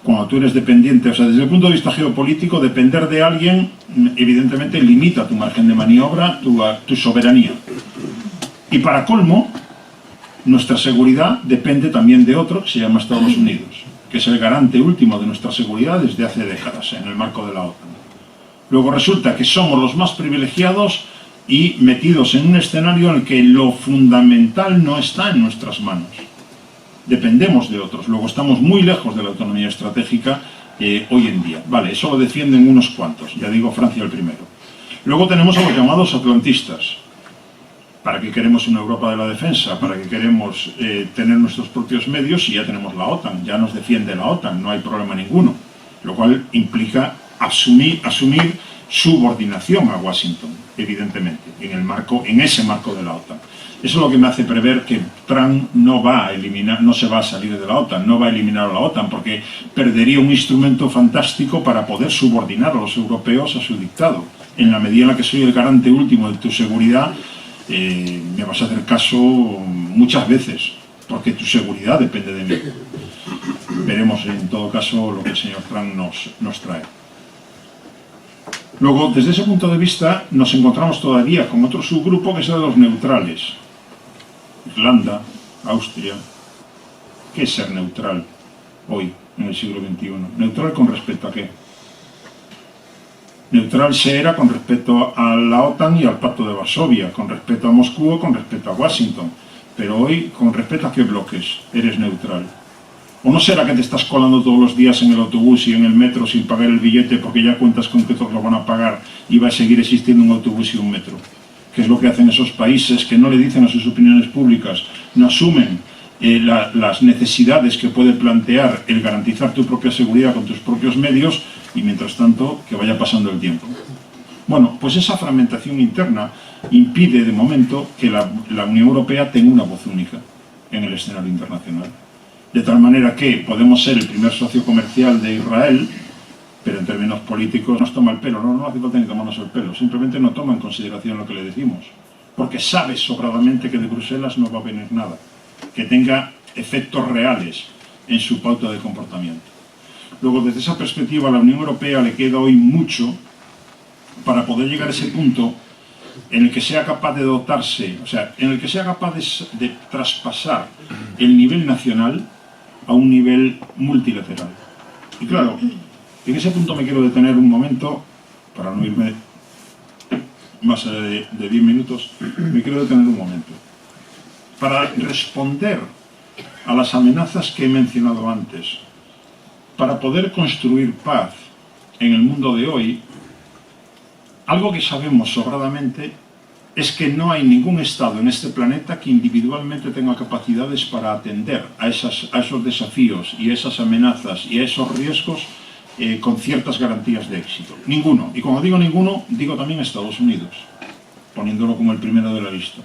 cuando tú eres dependiente, o sea, desde el punto de vista geopolítico, depender de alguien evidentemente limita tu margen de maniobra, tu soberanía. Y para colmo, nuestra seguridad depende también de otro que se llama Estados Unidos, que es el garante último de nuestra seguridad desde hace décadas en el marco de la OTAN. Luego resulta que somos los más privilegiados y metidos en un escenario en el que lo fundamental no está en nuestras manos. Dependemos de otros. Luego estamos muy lejos de la autonomía estratégica hoy en día. Vale, eso lo defienden unos cuantos, ya digo Francia el primero. Luego tenemos a los llamados atlantistas. ¿Para qué queremos una Europa de la defensa? ¿Para qué queremos tener nuestros propios medios si ya tenemos la OTAN? Ya nos defiende la OTAN, no hay problema ninguno. Lo cual implica asumir subordinación a Washington, evidentemente, en ese marco de la OTAN. Eso es lo que me hace prever que Trump no se va a salir de la OTAN, no va a eliminar a la OTAN, porque perdería un instrumento fantástico para poder subordinar a los europeos a su dictado. En la medida en la que soy el garante último de tu seguridad, me vas a hacer caso muchas veces, porque tu seguridad depende de mí. Veremos en todo caso lo que el señor Trump nos trae. Luego, desde ese punto de vista, nos encontramos todavía con otro subgrupo que es el de los neutrales. Irlanda, Austria. ¿Qué es ser neutral hoy, en el siglo XXI? ¿Neutral con respecto a qué? Neutral se era con respecto a la OTAN y al Pacto de Varsovia, con respecto a Moscú o con respecto a Washington. Pero hoy, ¿con respecto a qué bloques eres neutral? ¿O no será que te estás colando todos los días en el autobús y en el metro sin pagar el billete porque ya cuentas con que todos lo van a pagar y va a seguir existiendo un autobús y un metro? ¿Qué es lo que hacen esos países que no le dicen a sus opiniones públicas, no asumen las necesidades que puede plantear el garantizar tu propia seguridad con tus propios medios y mientras tanto que vaya pasando el tiempo? Bueno, pues esa fragmentación interna impide de momento que la Unión Europea tenga una voz única en el escenario internacional. De tal manera que podemos ser el primer socio comercial de Israel, pero en términos políticos nos toma el pelo. No hace falta ni tomarnos el pelo, simplemente no toma en consideración lo que le decimos, porque sabe sobradamente que de Bruselas no va a venir nada que tenga efectos reales en su pauta de comportamiento. Luego, desde esa perspectiva, a la Unión Europea le queda hoy mucho para poder llegar a ese punto en el que sea capaz de dotarse, o sea, en el que sea capaz de traspasar el nivel nacional a un nivel multilateral. Y claro, en ese punto me quiero detener un momento, para no irme más allá de 10 minutos, me quiero detener un momento. Para responder a las amenazas que he mencionado antes, para poder construir paz en el mundo de hoy, algo que sabemos sobradamente es que no hay ningún Estado en este planeta que individualmente tenga capacidades para atender a esos desafíos y a esas amenazas y a esos riesgos con ciertas garantías de éxito. Ninguno. Y cuando digo ninguno, digo también Estados Unidos, poniéndolo como el primero de la lista.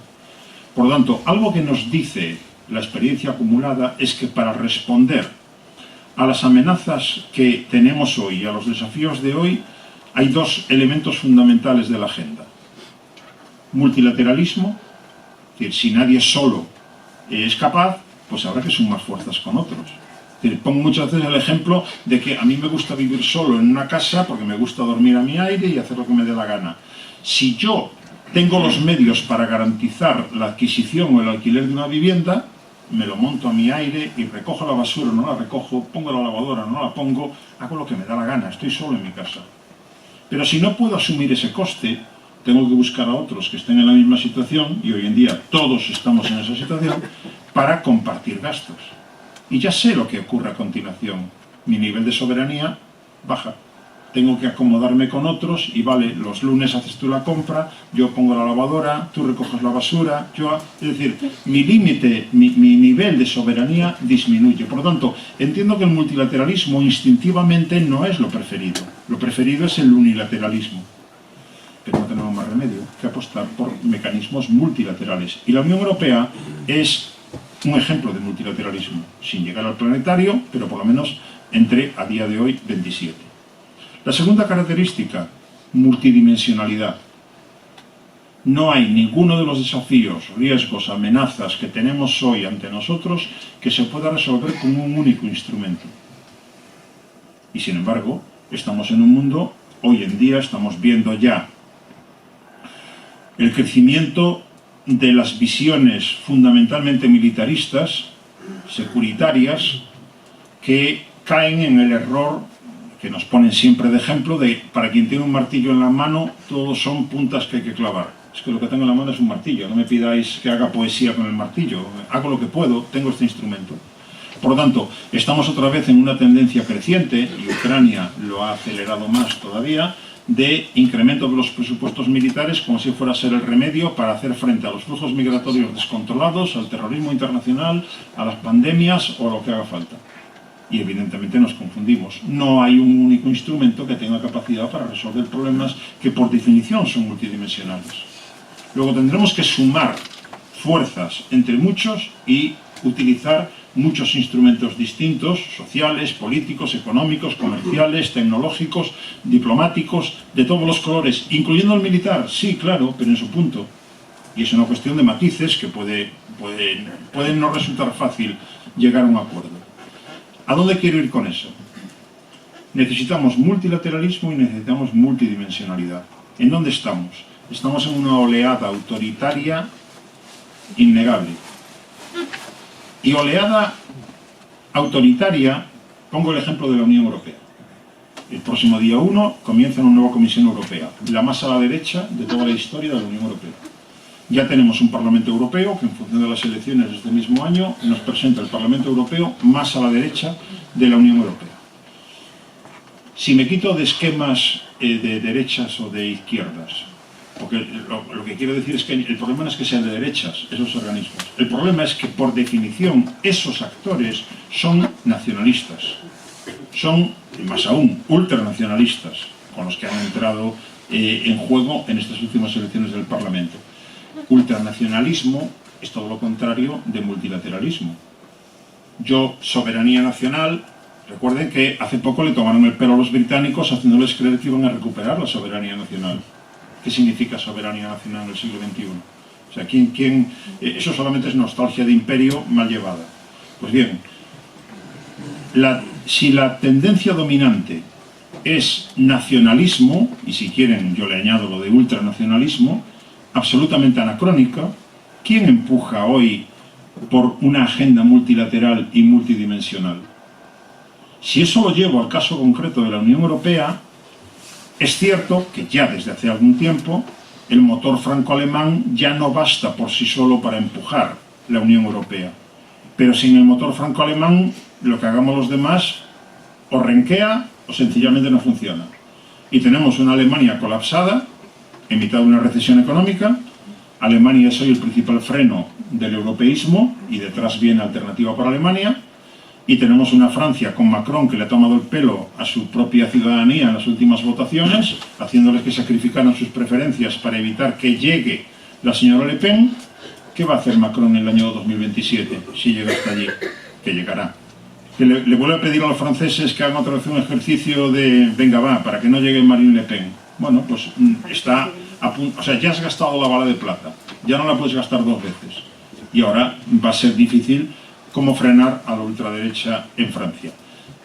Por lo tanto, algo que nos dice la experiencia acumulada es que para responder a las amenazas que tenemos hoy y a los desafíos de hoy, hay dos elementos fundamentales de la agenda. Multilateralismo, es decir, si nadie solo es capaz, pues habrá que sumar fuerzas con otros. Es decir, pongo muchas veces el ejemplo de que a mí me gusta vivir solo en una casa porque me gusta dormir a mi aire y hacer lo que me dé la gana. Si yo tengo los medios para garantizar la adquisición o el alquiler de una vivienda, me lo monto a mi aire y recojo la basura, no la recojo, pongo la lavadora, no la pongo, hago lo que me da la gana, estoy solo en mi casa. Pero si no puedo asumir ese coste, tengo que buscar a otros que estén en la misma situación, y hoy en día todos estamos en esa situación, para compartir gastos. Y ya sé lo que ocurre a continuación. Mi nivel de soberanía baja. Tengo que acomodarme con otros y vale, los lunes haces tú la compra, yo pongo la lavadora, tú recoges la basura, es decir, mi límite, mi nivel de soberanía disminuye. Por lo tanto, entiendo que el multilateralismo instintivamente no es lo preferido. Lo preferido es el unilateralismo. Pero no tenemos más remedio que apostar por mecanismos multilaterales. Y la Unión Europea es un ejemplo de multilateralismo, sin llegar al planetario, pero por lo menos entre, a día de hoy, 27. La segunda característica, multidimensionalidad. No hay ninguno de los desafíos, riesgos, amenazas que tenemos hoy ante nosotros que se pueda resolver con un único instrumento. Y sin embargo, estamos en un mundo, hoy en día estamos viendo ya el crecimiento de las visiones fundamentalmente militaristas, securitarias, que caen en el error que nos ponen siempre de ejemplo de, para quien tiene un martillo en la mano, todos son puntas que hay que clavar. Es que lo que tengo en la mano es un martillo, no me pidáis que haga poesía con el martillo, hago lo que puedo, tengo este instrumento. Por lo tanto, estamos otra vez en una tendencia creciente, y Ucrania lo ha acelerado más todavía, de incremento de los presupuestos militares como si fuera a ser el remedio para hacer frente a los flujos migratorios descontrolados, al terrorismo internacional, a las pandemias o a lo que haga falta. Y evidentemente nos confundimos. No hay un único instrumento que tenga capacidad para resolver problemas que por definición son multidimensionales. Luego tendremos que sumar fuerzas entre muchos y utilizar muchos instrumentos distintos, sociales, políticos, económicos, comerciales, tecnológicos, diplomáticos, de todos los colores, incluyendo el militar, sí, claro, pero en su punto. Y es una cuestión de matices que pueden no resultar fácil llegar a un acuerdo. ¿A dónde quiero ir con eso? Necesitamos multilateralismo y necesitamos multidimensionalidad. ¿En dónde estamos? Estamos en una oleada autoritaria innegable. Y oleada autoritaria, pongo el ejemplo de la Unión Europea. El próximo día 1 comienza una nueva Comisión Europea, la más a la derecha de toda la historia de la Unión Europea. Ya tenemos un Parlamento Europeo que en función de las elecciones de este mismo año nos presenta el Parlamento Europeo más a la derecha de la Unión Europea. Si me quito de esquemas de derechas o de izquierdas, porque lo que quiero decir es que el problema no es que sean de derechas esos organismos, el problema es que por definición esos actores son nacionalistas, son, más aún, ultranacionalistas, con los que han entrado en juego en estas últimas elecciones del Parlamento. Ultranacionalismo es todo lo contrario de multilateralismo. Soberanía nacional, recuerden que hace poco le tomaron el pelo a los británicos haciéndoles creer que iban a recuperar la soberanía nacional. ¿Qué significa soberanía nacional en el siglo XXI? O sea, eso solamente es nostalgia de imperio mal llevada. Pues bien, si la tendencia dominante es nacionalismo, y si quieren yo le añado lo de ultranacionalismo, absolutamente anacrónica, ¿quién empuja hoy por una agenda multilateral y multidimensional? Si eso lo llevo al caso concreto de la Unión Europea, es cierto que ya desde hace algún tiempo el motor franco-alemán ya no basta por sí solo para empujar la Unión Europea. Pero sin el motor franco-alemán, lo que hagamos los demás o renquea o sencillamente no funciona. Y tenemos una Alemania colapsada, en mitad de una recesión económica. Alemania es hoy el principal freno del europeísmo y detrás viene Alternativa para Alemania. Y tenemos una Francia con Macron que le ha tomado el pelo a su propia ciudadanía en las últimas votaciones, haciéndoles que sacrificaran sus preferencias para evitar que llegue la señora Le Pen. ¿Qué va a hacer Macron en el año 2027 si llega hasta allí? Que llegará. Que le vuelve a pedir a los franceses que hagan otra vez un ejercicio de venga va, para que no llegue Marine Le Pen. Bueno, pues está a punto, o sea, ya has gastado la bala de plata, ya no la puedes gastar dos veces. Y ahora va a ser difícil cómo frenar a la ultraderecha en Francia.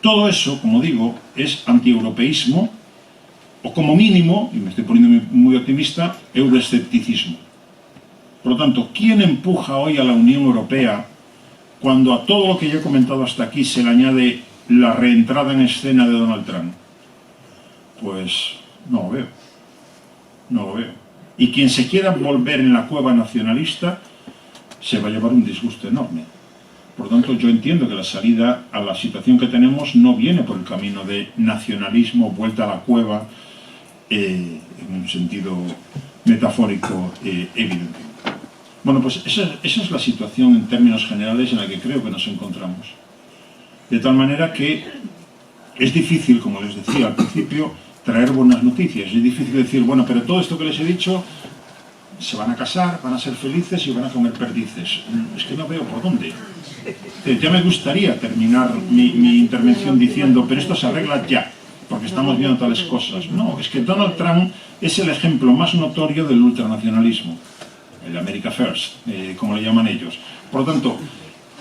Todo eso, como digo, es antieuropeísmo, o como mínimo, y me estoy poniendo muy optimista, euroescepticismo. Por lo tanto, ¿quién empuja hoy a la Unión Europea cuando a todo lo que yo he comentado hasta aquí se le añade la reentrada en escena de Donald Trump? Pues no lo veo. No lo veo. Y quien se quiera volver en la cueva nacionalista se va a llevar un disgusto enorme. Por lo tanto, yo entiendo que la salida a la situación que tenemos no viene por el camino de nacionalismo, vuelta a la cueva, en un sentido metafórico evidente. Bueno, pues esa es la situación en términos generales en la que creo que nos encontramos. De tal manera que es difícil, como les decía al principio, traer buenas noticias. Es difícil decir, bueno, pero todo esto que les he dicho, se van a casar, van a ser felices y van a comer perdices. Es que no veo por dónde. Ya me gustaría terminar mi intervención diciendo, pero esto se arregla ya, porque estamos viendo tales cosas. No, es que Donald Trump es el ejemplo más notorio del ultranacionalismo, el America First, como le llaman ellos. Por lo tanto,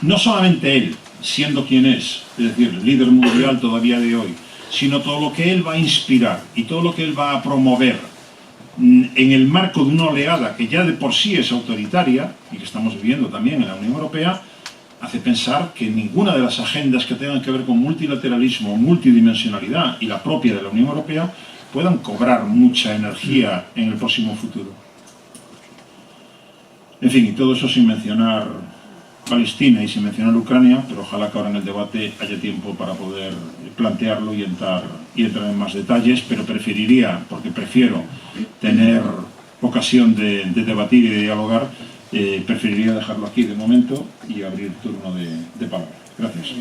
no solamente él, siendo quien es decir, líder mundial todavía de hoy, sino todo lo que él va a inspirar y todo lo que él va a promover en el marco de una oleada que ya de por sí es autoritaria y que estamos viviendo también en la Unión Europea, hace pensar que ninguna de las agendas que tengan que ver con multilateralismo, multidimensionalidad y la propia de la Unión Europea puedan cobrar mucha energía en el próximo futuro. En fin, y todo eso sin mencionar Palestina y sin mencionar Ucrania, pero ojalá que ahora en el debate haya tiempo para poder plantearlo y entrar en más detalles, pero preferiría, porque prefiero tener ocasión de debatir y de dialogar, preferiría dejarlo aquí de momento y abrir turno de palabra. Gracias.